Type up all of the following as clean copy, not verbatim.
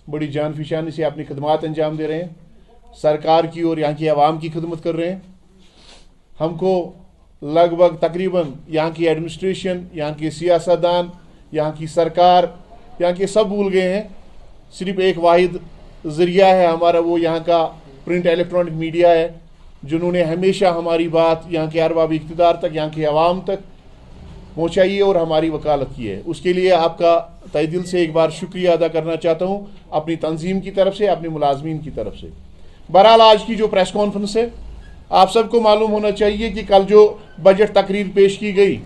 बड़ी जान फिशानी से अपनी खदमात अंजाम दे रहे हैं, सरकार की और यहाँ की आवाम की खिदमत कर रहे हैं। हमको लगभग तकरीबन यहाँ की एडमिनिस्ट्रेशन, यहाँ के सियासतदान, यहाँ की सरकार, यहाँ के सब भूल गए हैं। सिर्फ एक वाहिद ज़रिया है हमारा, वो यहाँ का प्रिंट इलेक्ट्रॉनिक मीडिया है, जिन्होंने हमेशा हमारी बात यहाँ के अरबाब इक़्तिदार तक, यहाँ के अवाम तक पहुँचाई है और हमारी वकालत की है। उसके लिए आपका तहे दिल से एक बार शुक्रिया अदा करना चाहता हूँ, अपनी तंजीम की तरफ से, अपने मुलाजमीन की तरफ से। बहरहाल आज की जो प्रेस कॉन्फ्रेंस है, आप सबको मालूम होना चाहिए कि कल जो बजट तकरीर पेश की गई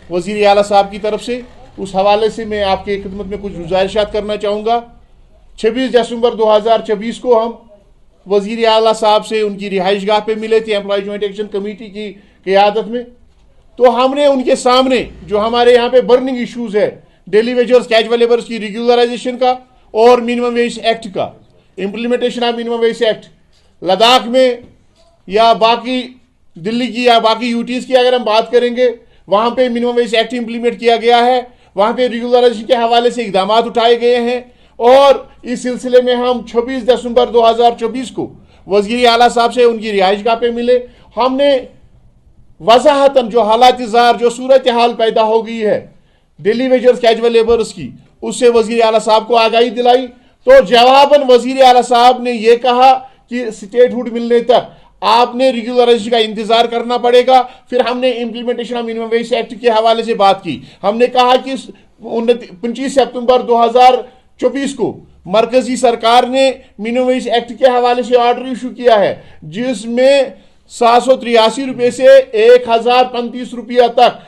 वज़ीर आला साहब की तरफ से, उस हवाले से मैं आपके खिदमत में कुछ गुजारिशात करना चाहूँगा। 26 दिसंबर 2024 को हम वज़ीर आला साहब से उनकी रिहाइश गाह पे मिले थे, एम्प्लॉय जॉइंट एक्शन कमेटी की क़यादत में। तो हमने उनके सामने जो हमारे यहाँ पे बर्निंग इश्यूज़ है, डेली वेजर्स, कैजुअल लेबर्स की रेगुलराइजेशन का और मिनिमम वेज एक्ट का, implementation of minimum wage act, Ladakh में या बाकी दिल्ली की या बाकी यूटीज़ की अगर हम बात करेंगे, वहाँ पे मिनिमम वेज एक्ट इम्प्लीमेंट किया गया है, वहाँ पे रेगुलराइजेशन के हवाले से इक़दाम उठाए गए हैं। और इस सिलसिले में हम 26 दिसंबर 2024 को वज़ीर आला साहब से उनकी रिहाइश गाह पे मिले। हमने वजाहतन जो हालात ज़ार, जो सूरत हाल पैदा हो गई है डेली वेजर्स, कैजुअल लेबर्स की, उससे वज़ीर आला साहब को आगाही दिलाई। तो जवाबन वज़ीर आला साहब ने यह कहा कि स्टेटहुड मिलने तक आपने रेगुलराइजेशन का इंतजार करना पड़ेगा। फिर हमने implementation of minimum wage act के हवाले से बात की। हमने कहा कि 25 सितंबर 2024 को मरकजी सरकार ने मिनिमम वेज एक्ट के हवाले से ऑर्डर इशू किया है, जिसमें 783 रुपये से 1035 रुपया तक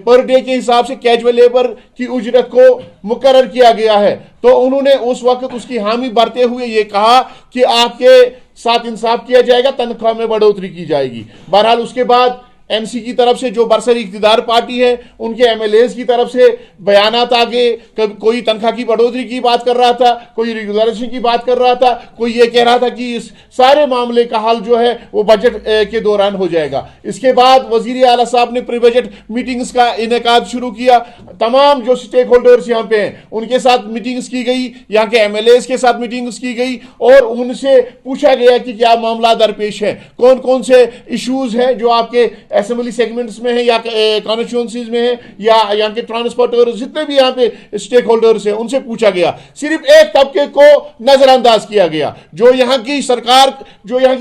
पर डे के हिसाब से कैजुअल लेबर की उजरत को मुकर्रर किया गया है। तो उन्होंने उस वक्त उसकी हामी भरते हुए ये कहा कि आपके साथ इंसाफ किया जाएगा, तनख्वाह में बढ़ोतरी की जाएगी। बहरहाल उसके बाद एमसी की तरफ से जो बरसर इक़्तिदार पार्टी है, उनके एमएलएज की तरफ से बयानात आगे, कोई तनख्वाह की बढ़ोतरी की बात कर रहा था, कोई रेगुलराइजेशन की बात कर रहा था, कोई ये कह रहा था कि इस सारे मामले का हल जो है वो बजट के दौरान हो जाएगा। इसके बाद वज़ीर आला साहब ने प्री बजट मीटिंग्स का इनेकाद शुरू किया। तमाम जो स्टेक होल्डर्स यहाँ पे हैं उनके साथ मीटिंग्स की गई, यहाँ के एमएलएज के साथ मीटिंग्स की गई और उनसे पूछा गया कि क्या मामला दरपेश है, कौन कौन से इशूज़ हैं जो आपके असेंबली सेगमेंट्स में है या कॉन्स्टिट्यूंसीज में है या यहाँ के ट्रांसपोर्टर्स, जितने भी यहाँ पे स्टेक होल्डर्स हैं, उनसे पूछा गया। सिर्फ एक तबके को नजरअंदाज किया गया, जो यहाँ की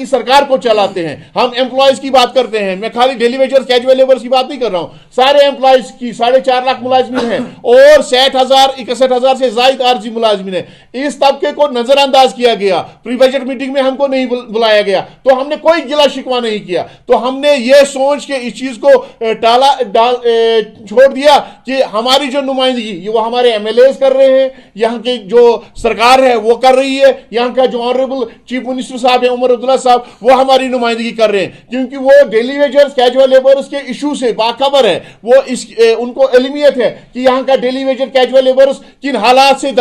सरकार को चलाते हैं। हम एम्प्लॉयज की बात करते हैं, मैं खाली डेली वेजर्स, कैजुअल लेबर्स की बात नहीं कर रहा हूं, सारे एम्प्लॉयज की 4.5 लाख मुलाजमीन हैं और 61,000 से ज्यादा आरजी मुलाजमीन है। इस तबके को नजरअंदाज किया गया। प्री बजट मीटिंग में हमको नहीं बुलाया गया, तो हमने कोई गिला शिकवा नहीं किया। तो हमने ये सोच के इस चीज को छोड़ दिया कि हमारी जो नुमाइंदगी वो हमारे एमएलएज कर रहे हैं, यहाँ के जो सरकार है वो कर रही है, यहाँ का जो ऑनरेबल चीफ मिनिस्टर साहब है उमर अब्दुल्ला साहब, वो हमारी नुमाइंदगी कर रहे हैं, क्योंकि वो डेली वेजर्स, कैजुअल लेबर्स के इशू से बाखबर है। वो उनको इल्मियत है कि यहाँ का डेली वेजर, कैजुअल लेबर्स किन हालात से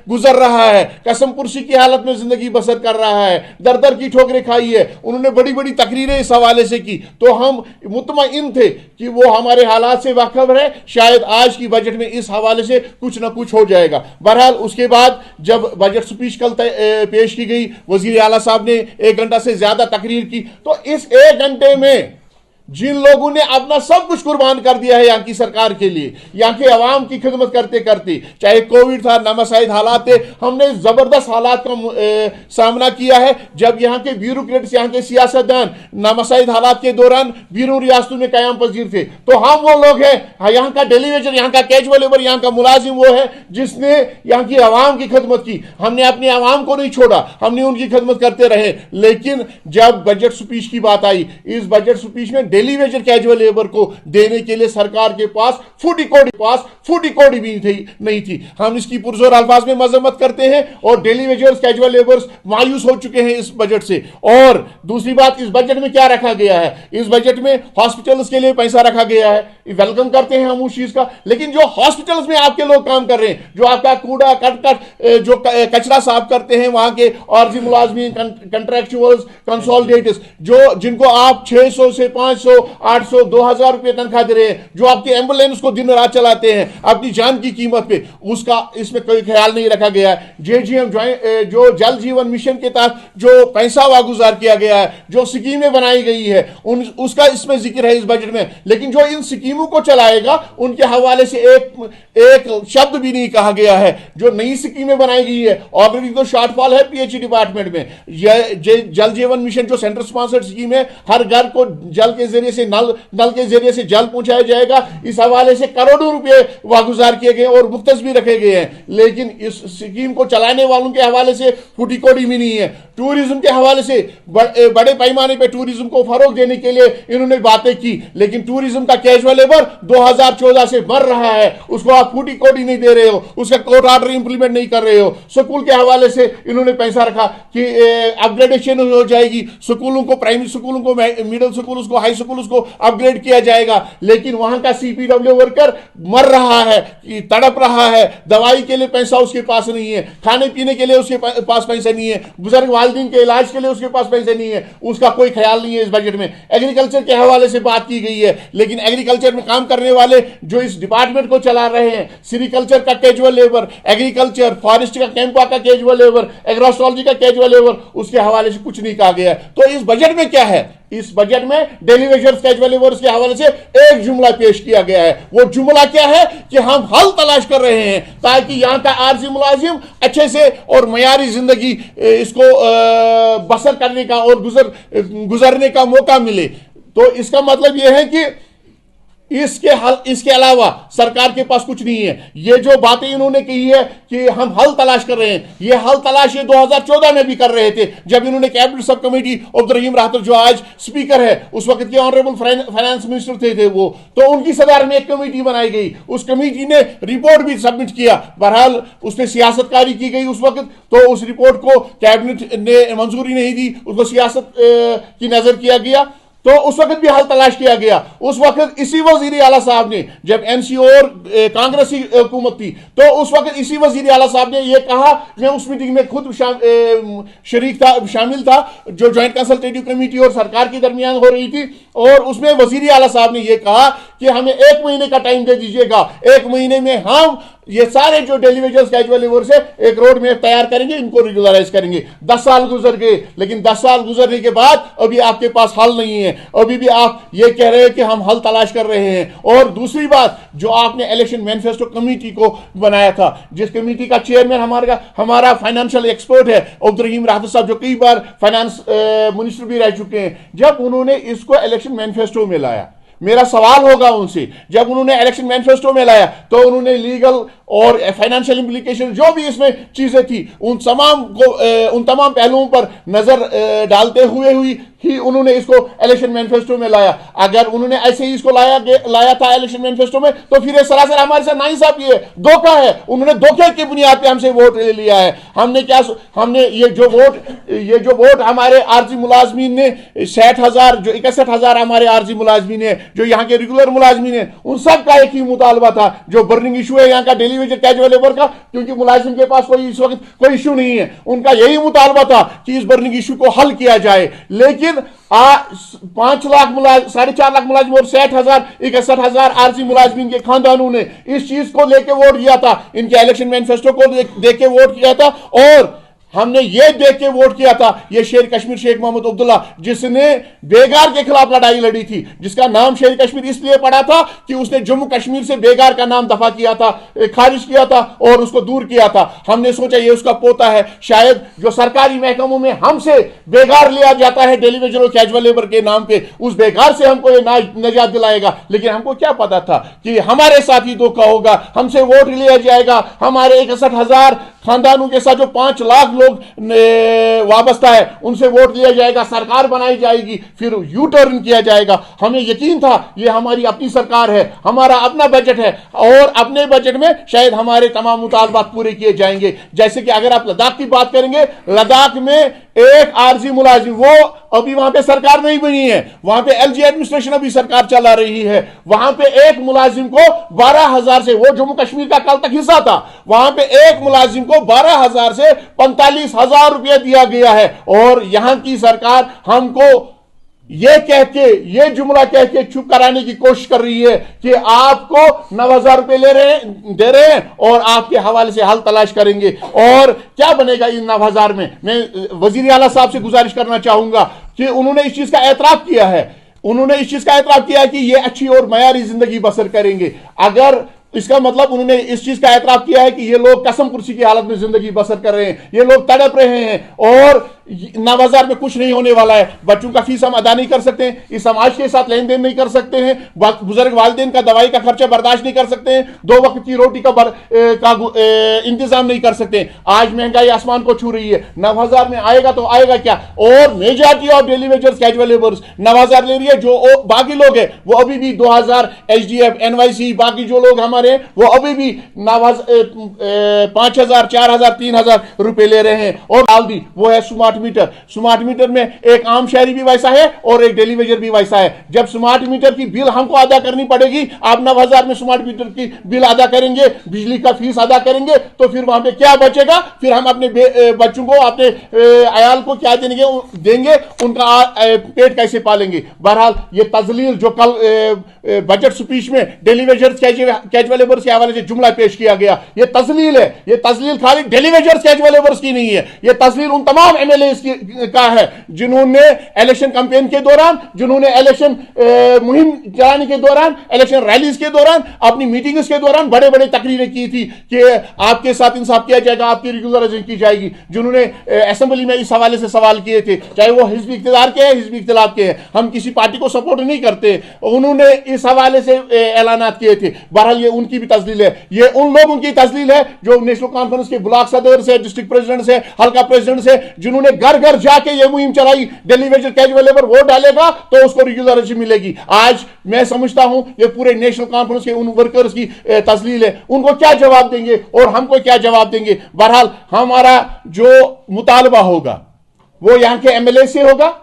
गुजर रहा है, कसम पुरसी की हालत में जिंदगी बसर कर रहा है, दर दर की ठोकरें खाई है। उन्होंने बड़ी बड़ी तकरीरें इस हवाले से की, तो हम मुतमईन थे कि वो हमारे हालात से वाकिफ है। शायद आज की बजट में इस हवाले से कुछ ना कुछ हो जाएगा। बहरहाल उसके बाद जब बजट स्पीच कल पेश की गई, वजीर आला साहब ने 1 घंटा से ज्यादा तकरीर की। तो इस 1 घंटे में जिन लोगों ने अपना सब कुछ कुर्बान कर दिया है यहाँ की सरकार के लिए, यहाँ के अवाम की खिदमत करते करते, चाहे कोविड था, नामसाइद हालात थे, हमने जबरदस्त हालात का सामना किया है। जब यहाँ के ब्यूरोक्रेट्स, यहाँ के सियासतदान नामसाइद हालात के दौरान बीरून रियासतों में कयाम पजीर थे, तो हम वो लोग हैं, यहाँ का डेली वेजर, यहाँ का कैजुअल लेबर, यहाँ का मुलाजिम वो है जिसने यहाँ की अवाम की खिदमत की। हमने अपने अवाम को नहीं छोड़ा, हमने उनकी खिदमत करते रहे। लेकिन जब बजट स्पीच की बात आई, इस बजट स्पीच में डेली वेजर, कैजुअल लेबर को देने के लिए सरकार के पास फूटी कोड़ी भी नहीं थी। हम इसकी पुरजोर अल्फाज में मजम्मत करते हैं और डेली वेजर्स, कैजुअल लेबर्स मायूस हो चुके हैं इस बजट से। और दूसरी बात, इस बजट में क्या रखा गया है? इस बजट में हॉस्पिटल्स के लिए पैसा रखा गया है, वेलकम करते हैं हम उस चीज का। लेकिन जो हॉस्पिटल्स में आपके लोग काम कर रहे हैं, जो आपका कूड़ा जो कचरा साफ करते हैं, वहां के आरजी मुलाजमीन, कंट्रैक्चुअल्स, कंसोलिडेटर्स, जो जिनको आप 600 से 500 500, 800, 2000 रुपये तनख्वाह दे रहे हैं, जो आपके एम्बुलेंस को दिन रात चलाते हैं अपनी जान की कीमत पे, उसका इसमें कोई ख्याल नहीं रखा गया है। JGM जो जल जीवन मिशन के तहत जो पैसा वागुजार किया गया है, जो स्कीमें बनाई गई है, उसका इसमें जिक्र है इस बजट में, लेकिन जो इन स्कीमों को चलाएगा उनके हवाले से एक शब्द भी नहीं कहा गया है। जो नई स्कीमें बनाई गई है, ऑलरेडी तो शॉर्टफॉल है PH डिपार्टमेंट में। जल जीवन मिशन जो सेंटर स्पॉन्सर्ड स्कीम है, हर घर को जल के जरिए से नल के जरिए से जल पहुंचाया जाएगा, इस हवाले से करोड़ों रुपए वागुजार किए गए और मुख्तस भी रखे गए हैं, लेकिन इस स्कीम को चलाने वालों के हवाले से फूटी कोड़ी भी नहीं है। टूरिज्म के हवाले से बड़े पैमाने पर टूरिज्म को फरोग देने के लिए इन्होंने बातें की, लेकिन टूरिज्म का कैजुअल लेबर 2014 से बढ़ रहा है, उसको आप फूटी कोड़ी नहीं दे रहे हो, उसका कोर्ट ऑर्डर इंप्लीमेंट नहीं कर रहे हो। स्कूल के हवाले से इन्होंने पैसा रखा कि अपग्रेडेशन हो जाएगी, स्कूलों को, प्राइमरी स्कूलों को, मिडिल स्कूल को, हाई स्कूल को अपग्रेड किया जाएगा, लेकिन वहां का CPW वर्कर मर रहा है, तड़प रहा है, दवाई के लिए पैसा उसके पास नहीं है, खाने पीने के लिए उसके पास पैसा नहीं है, बुजुर्ग वालिदैन के इलाज के लिए उसके पास पैसे नहीं है, उसका कोई ख्याल नहीं है इस बजट में। एग्रीकल्चर के हवाले से बात की गई है, लेकिन एग्रीकल्चर में काम करने वाले जो इस डिपार्टमेंट को चला रहे हैं, सेरिकल्चर का कैजुअल लेबर, एग्रीकल्चर, फॉरेस्ट का, कैंपा का कैजुअल लेबर, एग्रोस्ट्रोलॉजी का कैजुअल लेबर, उसके हवाले से कुछ नहीं कहा गया है। तो इस बजट में क्या है? इस बजट में डेली वेजर्स, कैजुअल लेबर्स के हवाले से एक जुमला पेश किया गया है। वो जुमला क्या है कि हम हल तलाश कर रहे हैं ताकि यहां का आरजी मुलाजिम अच्छे से और मयारी जिंदगी इसको बसर करने का और गुजरने का मौका मिले। तो इसका मतलब यह है कि इसके अलावा सरकार के पास कुछ नहीं है। ये जो बातें इन्होंने कही है कि हम हल तलाश कर रहे हैं, ये हल तलाश ये 2014 में भी कर रहे थे, जब इन्होंने कैबिनेट सब कमेटी, अब्दुर्रहीम राहतर जो आज स्पीकर है, उस वक्त के ऑनरेबल फाइनेंस मिनिस्टर थे वो, तो उनकी सदार में एक कमेटी बनाई गई, उस कमेटी ने रिपोर्ट भी सबमिट किया, बहरहाल उसमें सियासतकारी की गई उस वक्त, तो उस रिपोर्ट को कैबिनेट ने मंजूरी नहीं दी, उसको सियासत की नजर किया गया, तो उस वक्त भी हल तलाश किया गया। उस वक्त इसी वजीर आला साहब ने, जब NCO और कांग्रेसी हुकूमत थी, तो उस वक्त इसी वजीर आला साहब ने यह कहा, मैं उस मीटिंग में खुद शामिल था जो ज्वाइंट कंसल्टेटिव कमेटी और सरकार के दरमियान हो रही थी, और उसमें वजीर आला साहब ने यह कहा कि हमें 1 महीने का टाइम दे दीजिएगा, 1 महीने में हम ये सारे जो डेली वेजर्स, कैजुअल लेबर से एक रोड मैप तैयार करेंगे, इनको रेगुलराइज करेंगे। 10 साल गुजर गए, लेकिन 10 साल गुजरने के बाद अभी आपके पास हल नहीं है, अभी भी आप ये कह रहे हैं कि हम हल तलाश कर रहे हैं। और दूसरी बात, जो आपने इलेक्शन मैनिफेस्टो कमेटी को बनाया था, जिस कमेटी का चेयरमैन हमारा फाइनेंशियल एक्सपर्ट है अब्दुर्रहीम राहतर साहब, जो कई बार फाइनेंस मिनिस्टर भी रह चुके हैं, जब उन्होंने इसको इलेक्शन मैनिफेस्टो में लाया, मेरा सवाल होगा उनसे, जब उन्होंने इलेक्शन मैनिफेस्टो में लाया तो उन्होंने लीगल और फाइनेंशियल इंप्लीकेशन जो भी इसमें चीजें थी, उन तमाम पहलुओं पर नजर डालते हुए ही उन्होंने इसको इलेक्शन मैनिफेस्टो में लाया। अगर उन्होंने ऐसे ही इसको लाया था इलेक्शन मैनिफेस्टो में, तो फिर ये सरासर हमारे साथ नाइंसाफी है, धोखा है। उन्होंने धोखे की बुनियाद पे हमसे वोट ले लिया है। हमने ये जो वोट हमारे आरजी मुलाजमीन ने 60,000, जो 61,000 हमारे आरजी मुलाजमीन है, जो यहाँ के रेगुलर मुलाजमीन है, उन सब का एक ही मुतालबा था, जो बर्निंग इशू है यहाँ का डेली वेजर, कैजुअल लेबर का, क्योंकि मुलाजिम के पास इस वक्त कोई इशू नहीं है, उनका यही मुतालबा था कि इस बर्निंग इशू को हल किया जाए। लेकिन 5 लाख 4.5 लाख मुलाजिम और 60,000, 61,000 आरजी मुलाजिमीन के खानदानों ने इस चीज को लेके वोट दिया था, इनके इलेक्शन मैनिफेस्टो को देख के वोट किया था, और हमने ये देख के वोट किया था, ये शेर कश्मीर शेख मोहम्मद अब्दुल्ला, जिसने बेगार के खिलाफ लड़ाई लड़ी थी, जिसका नाम शेर कश्मीर इसलिए पड़ा था कि उसने जम्मू कश्मीर से बेगार का नाम दफा किया था, खारिज किया था और उसको दूर किया था। हमने सोचा ये उसका पोता है, शायद जो सरकारी महकमों में हमसे बेगार लिया जाता है डेली वेजर और कैजुअल लेबर के नाम पे, उस बेगार से हमको ये निजात दिलाएगा। लेकिन हमको क्या पता था कि हमारे साथ ही धोखा होगा, हमसे वोट लिया जाएगा, हमारे 61,000 खानदानों के साथ जो 5 लाख लोग वाबस्ता है, उनसे वोट लिया जाएगा, सरकार बनाई जाएगी, फिर यू टर्न किया जाएगा। हमें यकीन था ये हमारी अपनी सरकार है, हमारा अपना बजट है, और अपने बजट में शायद हमारे तमाम मुतालबात पूरे किए जाएंगे। जैसे कि अगर आप लद्दाख की बात करेंगे, लद्दाख में एक आरजी मुलाजिम, वो अभी वहां पे सरकार नहीं बनी है, वहां पे LG एडमिनिस्ट्रेशन अभी सरकार चला रही है, वहां पे एक मुलाजिम को 12,000 से, वो जम्मू कश्मीर का कल तक हिस्सा था, वहां पे एक मुलाजिम को 12,000 से 45,000 रुपया दिया गया है। और यहां की सरकार हमको ये कह के, ये जुमला कह के चुप कराने की कोशिश कर रही है कि आपको 9,000 रुपए दे रहे हैं और आपके हवाले से हल तलाश करेंगे। और क्या बनेगा इन 9,000 में? मैं वजीर आला साहब से गुजारिश करना चाहूंगा कि उन्होंने इस चीज का एतराफ किया है, उन्होंने इस चीज का एतराफ किया है कि ये अच्छी और मयारी जिंदगी बसर करेंगे। अगर इसका मतलब उन्होंने इस चीज का एतराफ किया है कि ये लोग कसम कुर्सी की हालत में जिंदगी बसर कर रहे हैं, ये लोग तड़प रहे हैं और 9,000 में कुछ नहीं होने वाला है। बच्चों का फीस हम अदा नहीं कर सकते हैं, इस समाज के साथ लेन देन नहीं कर सकते हैं, बुजुर्ग वालिदैन का दवाई का खर्चा बर्दाश्त नहीं कर सकते हैं, 2 वक्त की रोटी का इंतजाम नहीं कर सकते हैं। आज महंगाई आसमान को छू रही है, 9,000 में आएगा तो आएगा क्या? और majority of daily wagers, casual labours 9,000 ले रही है। जो बाकी लोग हैं वो अभी भी 2,000 HDF NYC बाकी जो लोग हमारे वो अभी भी 5,000 4,000 3,000 रुपए ले रहे हैं। और डाल दी वो है स्मार्ट मीटर। स्मार्ट मीटर में एक आम शहरी भी वैसा है और एक डेली वेजर भी वैसा है। जब स्मार्ट मीटर की बिल हमको अदा करनी पड़ेगी, आप 9,000 में स्मार्ट मीटर की बिल अदा करेंगे, बिजली का फीस अदा करेंगे, तो फिर वहां पे क्या बचेगा? फिर हम अपने बच्चों को, अपने अयाल को क्या देंगे? उनका पेट कैसे पालेंगे? बहरहाल ये तजलील जो कल बजट स्पीच में डेली वेजर्स कैजुअल लेबर्स के हवाले से जुमला पेश किया गया, ये तजलील है। ये तजलील खाली डेली वेजर्स कैजुअल लेबर्स की नहीं है, ये तजलील उन तमाम MLA का है जिन्होंने इलेक्शन कैंपेन के दौरान, जिन्होंने इलेक्शन मुहिम चलाने के दौरान, इलेक्शन रैलीज के दौरान, अपनी मीटिंग्स के दौरान बड़े बड़े तकरीरें की थी कि आपके साथ इंसाफ किया जाएगा, आपकी रेगुलराइजेशन की जाएगी, जिन्होंने असेंबली में इस हवाले से सवाल किए थे, चाहे वो हिजब इख्तियार के हैं, हिजब इख्तिलाफ के हैं। हम किसी पार्टी को सपोर्ट नहीं करते, उन्होंने इस हवाले से ऐलानात किए थे। बहरहाल ये उनकी भी तस्लील है, ये उन लोगों की तस्लील है जो नेशनल कॉन्फ्रेंस के ब्लॉक सदर से, डिस्ट्रिक्ट प्रेसिडेंट से, हल्का प्रेसिडेंट से, जिन्होंने घर घर जाके ये मुहिम चलाई, daily Vaser casual labour vote डालेगा तो उसको रेगुलराइजेशन मिलेगी। आज मैं समझता हूं ये पूरे नेशनल कॉन्फ्रेंस के उन वर्कर्स की तस्लील है। उनको क्या जवाब देंगे और हमको क्या जवाब देंगे? बहरहाल हमारा जो मुतालबा होगा वो यहां के MLA से होगा।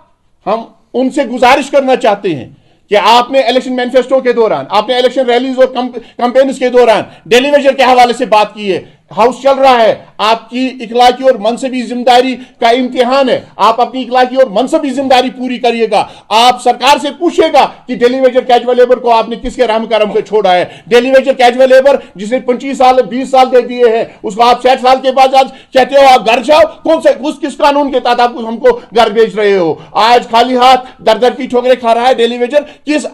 हम उनसे गुजारिश करना चाहते हैं कि आपने इलेक्शन मैनिफेस्टो के दौरान, आपने इलेक्शन रैलीज और कैंपेन्स के दौरान डेली वेजर के हवाले से बात की है। हाउस चल रहा है, आपकी इखलाकी और मनसबी जिम्मेदारी का इम्तिहान है, आप अपनी इखलाकी और मनसबी जिम्मेदारी पूरी करिएगा। आप सरकार से पूछिएगा कि डेली वेजर कैजुअल लेबर को आपने किसके रहम करम पे छोड़ा है। डेली वेजर कैजुअल लेबर जिसे 25 साल 20 साल दे दिए हैं, उसको आप 60 साल के बाद आज कहते हो आप घर जाओ। कौन से किस कानून के तहत आप हमको घर भेज रहे हो? आज खाली हाथ दर दर की ठोकरें खा रहा है डेली वेजर, किस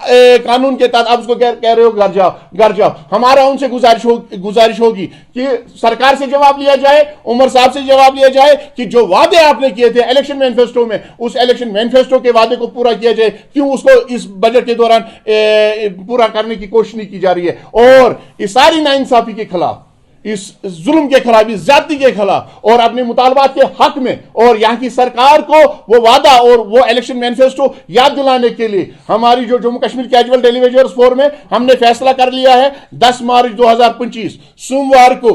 कानून के तहत आप उसको कह रहे हो घर जाओ घर जाओ? हमारा उनसे गुजारिश होगी कि सरकार से जवाब लिया जाए, उमर साहब से जवाब लिया जाए कि जो वादे आपने किए थे इलेक्शन मैनिफेस्टो में, उस इलेक्शन मैनिफेस्टो के वादे को पूरा किया जाए। क्यों उसको इस बजट के दौरान पूरा करने की कोशिश नहीं की जा रही है? और इस सारी नाइंसाफी के खिलाफ, इस जुल्म के खिलाफ, इस जाति के खिलाफ और अपने मुतालबात के हक में और यहां की सरकार को वो वादा और वो इलेक्शन मैनिफेस्टो याद दिलाने के लिए हमारी जो Jammu Kashmir casual daily wagers forum में हमने फैसला कर लिया है 10 मार्च 2025 सोमवार को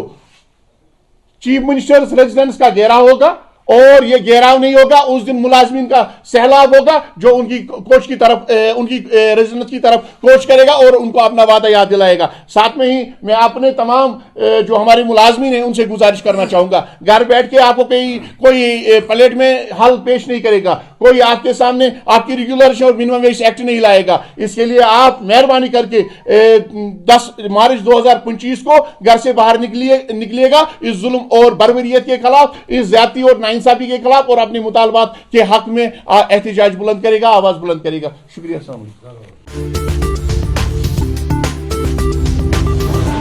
चीफ मिनिस्टर्स रेजिडेंस का घेराव होगा। और यह घेराव नहीं होगा, उस दिन मुलाजमीन का सैलाब होगा जो उनकी कोच की तरफ, उनकी रेजिडेंस की तरफ कोच करेगा और उनको अपना वादा याद दिलाएगा। साथ में ही मैं अपने तमाम जो हमारे मुलाजमीन हैं उनसे गुजारिश करना चाहूंगा, घर बैठ के आपको कोई प्लेट में हल पेश नहीं करेगा, कोई आपके सामने आपकी रेगुलराइजेशन और मिनिमम वेज एक्ट नहीं लाएगा। इसके लिए आप मेहरबानी करके 10 मार्च 2025 को घर से बाहर निकलिएगा इस जुल्म और बर्बरियत के खिलाफ, इस ज्यादती और नाइंसाफी के खिलाफ और अपने मुतालबात के हक में एहतजाज बुलंद करेगा, आवाज बुलंद करेगा। शुक्रिया। अस्सलाम वालेकुम।